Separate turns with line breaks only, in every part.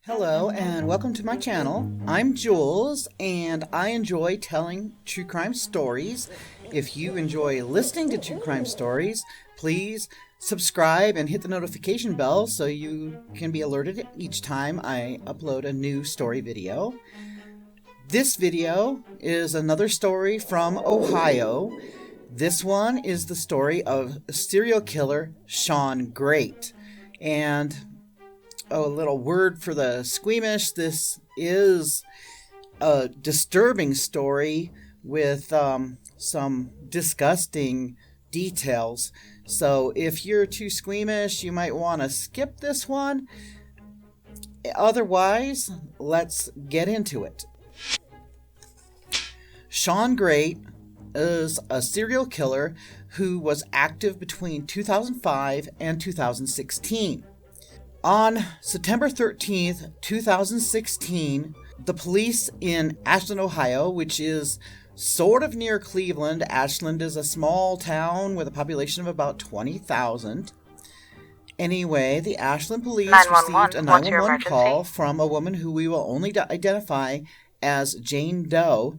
Hello and welcome to my channel. I'm JuleZ and I enjoy telling true crime stories. If you enjoy listening to true crime stories, please subscribe and hit the notification bell so you can be alerted each time I upload a new story video. This video is another story from Ohio. This one is the story of serial killer Shawn Grate. And a little word for the squeamish. This is a disturbing story with some disgusting details. So if you're too squeamish, you might want to skip this one. Otherwise, let's get into it. Shawn Grate is a serial killer who was active between 2005 and 2016. On September 13th, 2016, the police in Ashland, Ohio, which is sort of near Cleveland. Ashland is a small town with a population of about 20,000. Anyway, the Ashland police received a 911 call from a woman who we will only identify as Jane Doe.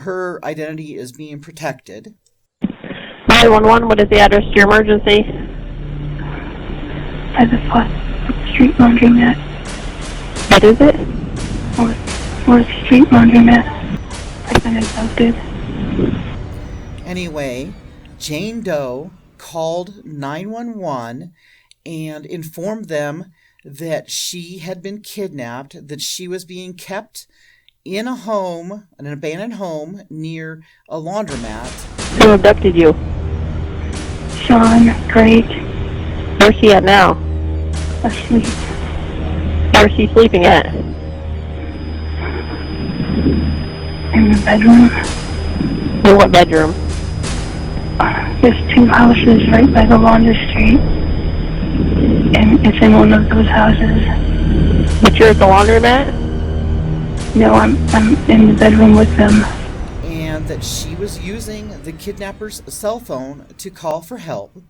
Her identity is being protected.
911, what is the address to your emergency?
5 Street Laundromat.
What is it?
4th Street Laundromat. I think it sounds good.
Anyway, Jane Doe called 911 and informed them that she had been kidnapped, that she was being kept in a home, an abandoned home near a laundromat.
Who abducted you?
Shawn Grate.
Where's she at now?
Asleep.
Where's she sleeping at?
In the bedroom.
In what bedroom?
There's 2 houses right by the laundry street. And it's in one of those houses.
But you're at the laundromat?
No, I'm in the bedroom with them.
And that she was using the kidnapper's cell phone to call for help.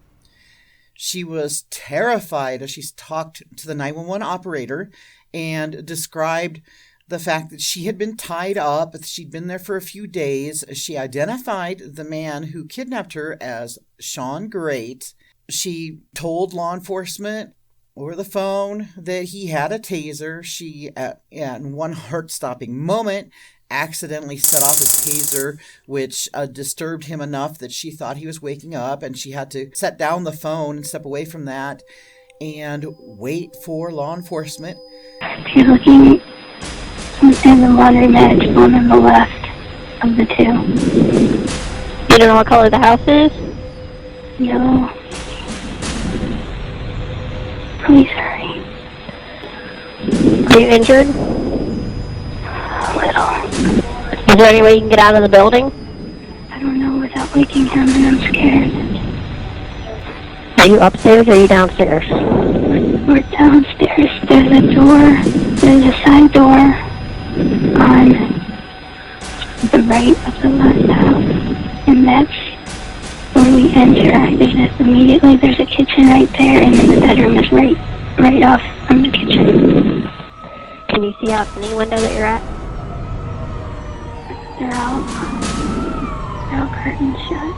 She was terrified as she talked to the 911 operator and described the fact that she had been tied up. She'd been there for a few days. She identified the man who kidnapped her as Shawn Grate. She told law enforcement over the phone that he had a taser. She, in one heart-stopping moment, accidentally set off his taser, which disturbed him enough that she thought he was waking up, and she had to set down the phone and step away from that and wait for law enforcement.
If you're looking in the laundromat, it's one on the left of the 2.
You don't know what color the house is?
No. Please hurry.
Are you injured?
A little.
Is there any way you can get out of the building?
I don't know without waking him, and I'm scared.
Are you upstairs or are you downstairs?
We're downstairs. There's a door. There's a side door on the right of the last house. And that's when we enter. Immediately there's a kitchen right there, and then the bedroom is right off from the kitchen.
Can you see out any window that you're at?
They're all curtains shut.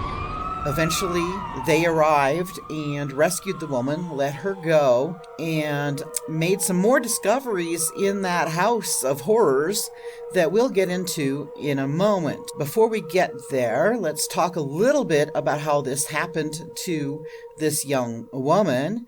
Eventually, they arrived and rescued the woman, let her go, and made some more discoveries in that house of horrors that we'll get into in a moment. Before we get there, let's talk a little bit about how this happened to this young woman.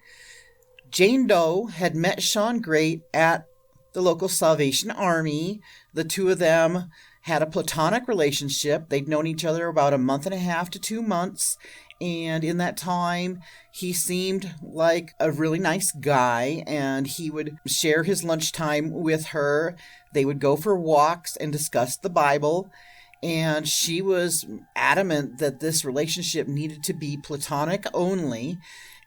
Jane Doe had met Shawn Grate at the local Salvation Army. The two of them had a platonic relationship. They'd known each other about a month and a half to 2 months. And in that time, he seemed like a really nice guy, and he would share his lunchtime with her. They would go for walks and discuss the Bible. And she was adamant that this relationship needed to be platonic only.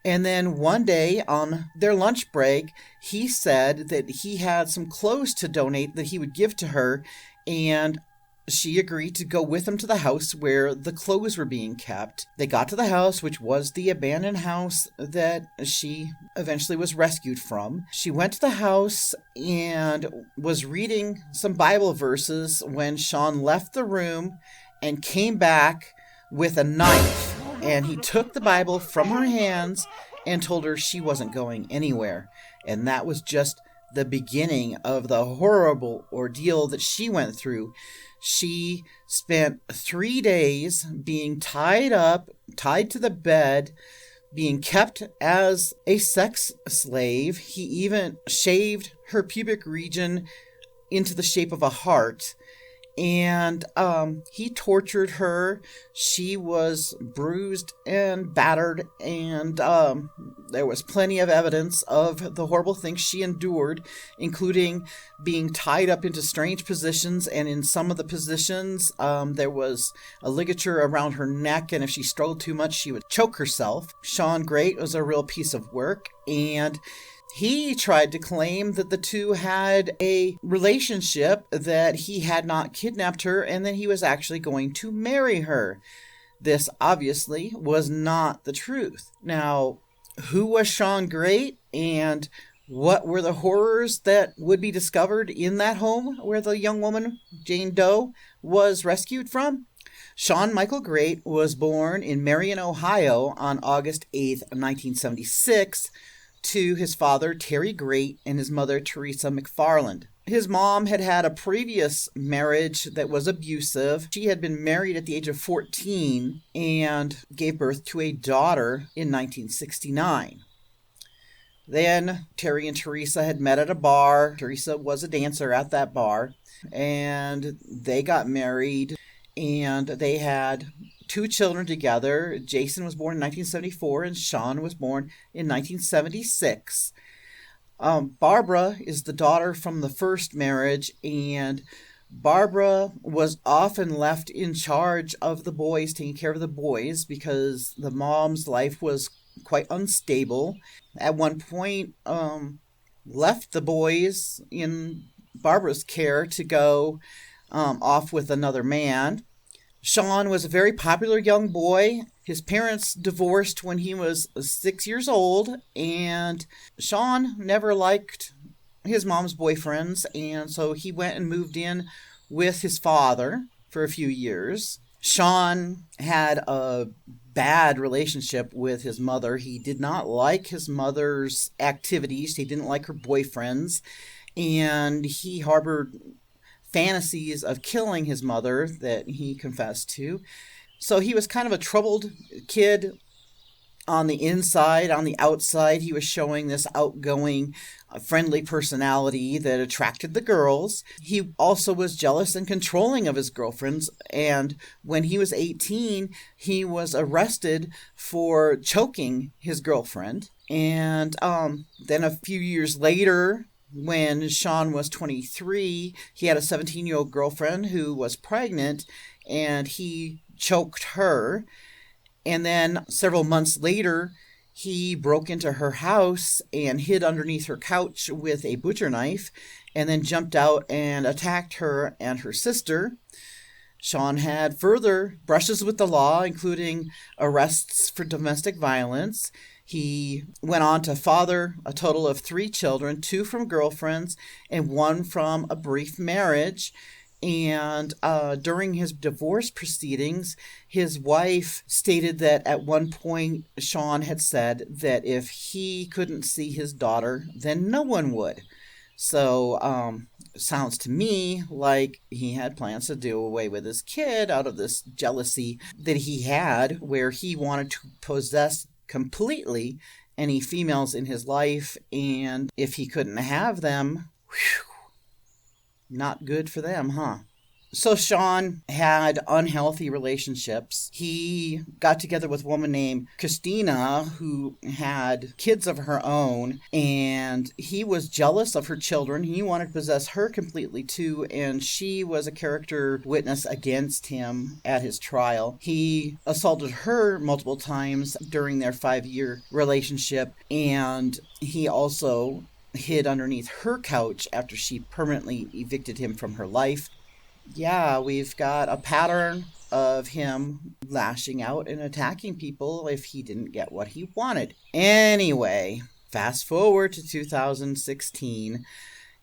And then one day on their lunch break, he said that he had some clothes to donate that he would give to her. And she agreed to go with him to the house where the clothes were being kept. They got to the house, which was the abandoned house that she eventually was rescued from. She went to the house and was reading some Bible verses when Shawn left the room and came back with a knife. And he took the Bible from her hands and told her she wasn't going anywhere. And that was just the beginning of the horrible ordeal that she went through. She spent 3 days being tied up, tied to the bed, being kept as a sex slave. He even shaved her pubic region into the shape of a heart. And he tortured her. She was bruised and battered, and there was plenty of evidence of the horrible things she endured, including being tied up into strange positions, and in some of the positions there was a ligature around her neck, and if she struggled too much, she would choke herself. Shawn Grate was a real piece of work, and he tried to claim that the two had a relationship, that he had not kidnapped her, and that he was actually going to marry her. This obviously was not the truth. Now, who was Shawn Grate, and what were the horrors that would be discovered in that home where the young woman, Jane Doe, was rescued from? Shawn Michael Grate was born in Marion, Ohio on August 8th, 1976, to his father, Terry Grate, and his mother, Teresa McFarland. His mom had had a previous marriage that was abusive. She had been married at the age of 14 and gave birth to a daughter in 1969. Then Terry and Teresa had met at a bar. Teresa was a dancer at that bar, and they got married, and they had 2 children together. Jason was born in 1974, and Shawn was born in 1976. Barbara is the daughter from the first marriage, and Barbara was often left in charge of the boys, taking care of the boys, because the mom's life was quite unstable. At one point, left the boys in Barbara's care to go off with another man. Shawn was a very popular young boy. His parents divorced when he was 6 years old, and Shawn never liked his mom's boyfriends, and so he went and moved in with his father for a few years. Shawn had a bad relationship with his mother. He did not like his mother's activities. He didn't like her boyfriends, and he harbored fantasies of killing his mother that he confessed to. So he was kind of a troubled kid on the inside. On the outside, he was showing this outgoing, friendly personality that attracted the girls. He also was jealous and controlling of his girlfriends, and when he was 18, he was arrested for choking his girlfriend. And then a few years later, when Shawn was 23, he had a 17-year-old girlfriend who was pregnant, and he choked her. And then several months later, he broke into her house and hid underneath her couch with a butcher knife, and then jumped out and attacked her and her sister. Shawn had further brushes with the law, including arrests for domestic violence. He went on to father a total of 3 children, 2 from girlfriends and 1 from a brief marriage. And during his divorce proceedings, his wife stated that at one point Shawn had said that if he couldn't see his daughter, then no one would. So sounds to me like he had plans to do away with his kid out of this jealousy that he had, where he wanted to possess completely any females in his life, and if he couldn't have them, not good for them, huh? So Shawn had unhealthy relationships. He got together with a woman named Christina who had kids of her own, and he was jealous of her children. He wanted to possess her completely too, and she was a character witness against him at his trial. He assaulted her multiple times during their 5-year relationship, and he also hid underneath her couch after she permanently evicted him from her life. yeah, we've got a pattern of him lashing out and attacking people if he didn't get what he wanted. Anyway, fast forward to 2016,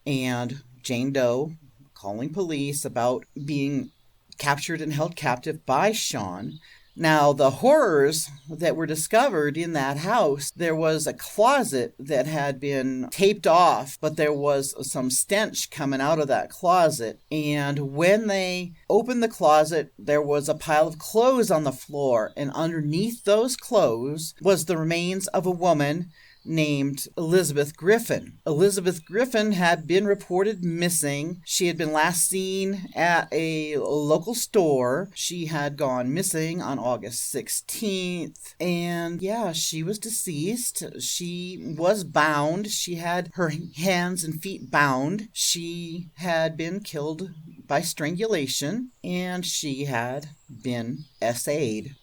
and Jane Doe calling police about being captured and held captive by Shawn. Now, the horrors that were discovered in that house, there was a closet that had been taped off, but there was some stench coming out of that closet. And when they opened the closet, there was a pile of clothes on the floor, and underneath those clothes was the remains of a woman named Elizabeth Griffin. Elizabeth Griffin had been reported missing. She had been last seen at a local store. She had gone missing on August 16th. And yeah, she was deceased. She was bound. She had her hands and feet bound. She had been killed by strangulation, and she had been SA'd.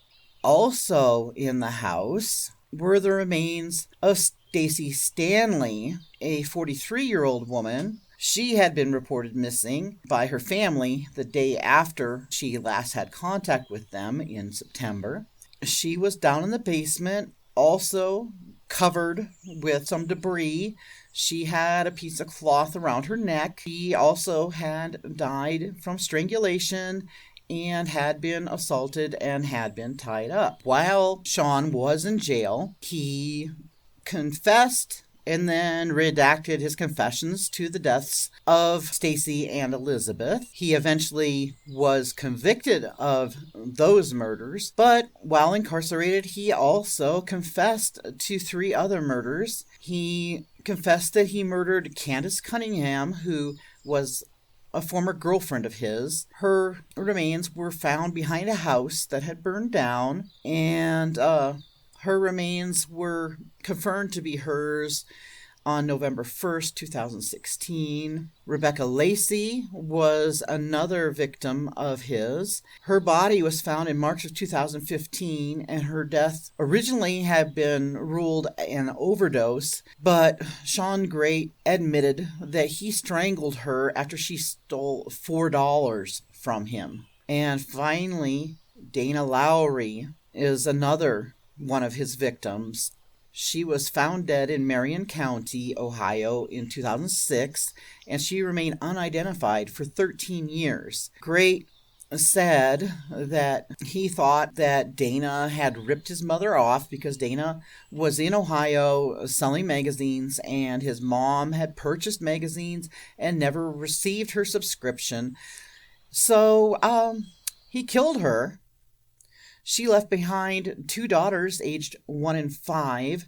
Also in the house were the remains of Stacy Stanley, a 43-year-old woman. She had been reported missing by her family the day after she last had contact with them in September. She was down in the basement, also covered with some debris. She had a piece of cloth around her neck. She also had died from strangulation and had been assaulted and had been tied up. While Shawn was in jail, he confessed and then redacted his confessions to the deaths of Stacy and Elizabeth. He eventually was convicted of those murders, but while incarcerated, he also confessed to 3 other murders. He confessed that he murdered Candice Cunningham, who was a former girlfriend of his. Her remains were found behind a house that had burned down, and her remains were confirmed to be hers on November 1st, 2016. Rebecca Leicy was another victim of his. Her body was found in March of 2015, and her death originally had been ruled an overdose, but Shawn Grate admitted that he strangled her after she stole $4 from him. And finally, Dana Lowrey is another one of his victims. She was found dead in Marion County, Ohio in 2006, and she remained unidentified for 13 years. Grate said that he thought that Dana had ripped his mother off because Dana was in Ohio selling magazines, and his mom had purchased magazines and never received her subscription. So he killed her. She left behind 2 daughters aged 1 and 5.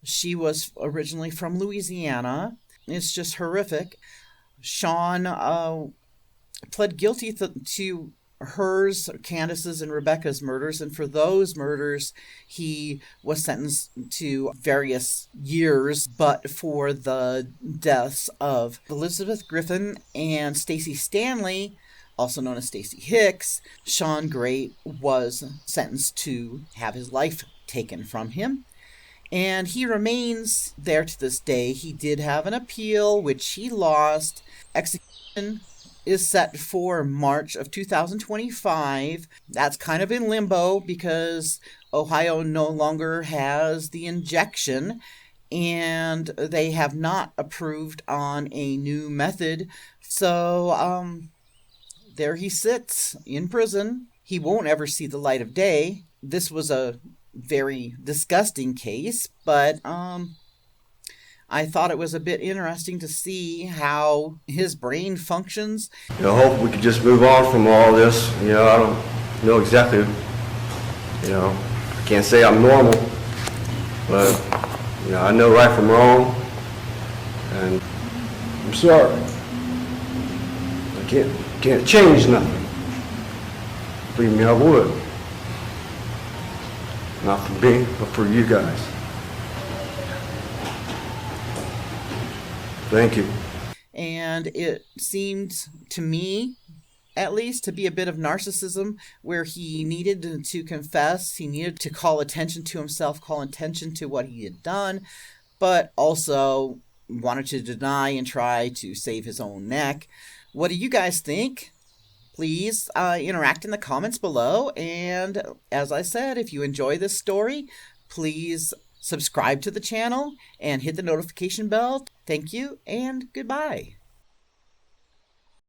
She was originally from Louisiana. It's just horrific. Shawn pled guilty to hers, Candice's, and Rebecca's murders, and for those murders, he was sentenced to various years, but for the deaths of Elizabeth Griffin and Stacy Stanley, also known as Stacy Hicks, Shawn Grate was sentenced to have his life taken from him. And he remains there to this day. He did have an appeal, which he lost. Execution is set for March of 2025. That's kind of in limbo because Ohio no longer has the injection, and they have not approved on a new method. So, there he sits in prison. He won't ever see the light of day. This was a very disgusting case, but I thought it was a bit interesting to see how his brain functions.
I hope we could just move on from all this. I don't know exactly, I can't say I'm normal, but, I know right from wrong, and I'm sorry. I can't change nothing. Believe me, I would. Not for me, but for you guys. Thank you.
And it seemed to me, at least, to be a bit of narcissism where he needed to confess, he needed to call attention to himself, call attention to what he had done, but also wanted to deny and try to save his own neck. What do you guys think? Please interact in the comments below. And as I said, if you enjoy this story, please subscribe to the channel and hit the notification bell. Thank you and goodbye.